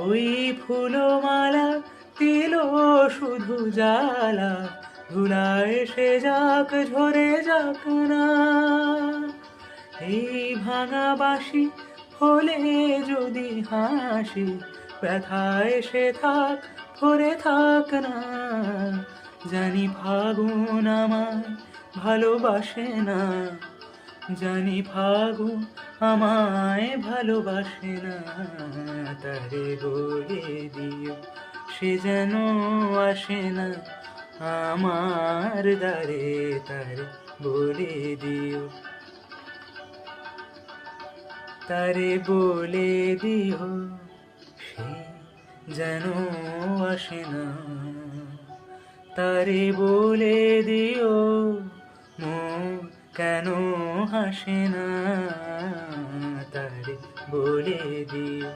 ওই ফুলমালা দিল শুধু জ্বালা, ধুলায় সে যাক ঝরে যাক না। এই ভাঙা বাঁশি হলে যদি হাসি, ব্যথায় সে থাক ভরে থাক না। জানি ফাগুন আমায় ভালোবাসে না, জানি ফাগুন আমায় ভালোবাসে না। তারে বলে দিও সে যেন আসে না আমার দ্বারে, তারে বলে দিও, তারে বলে দিও সে যেন আসে না। তারে বলে দিও মন কেন হাসে না, তারে বলে দিও।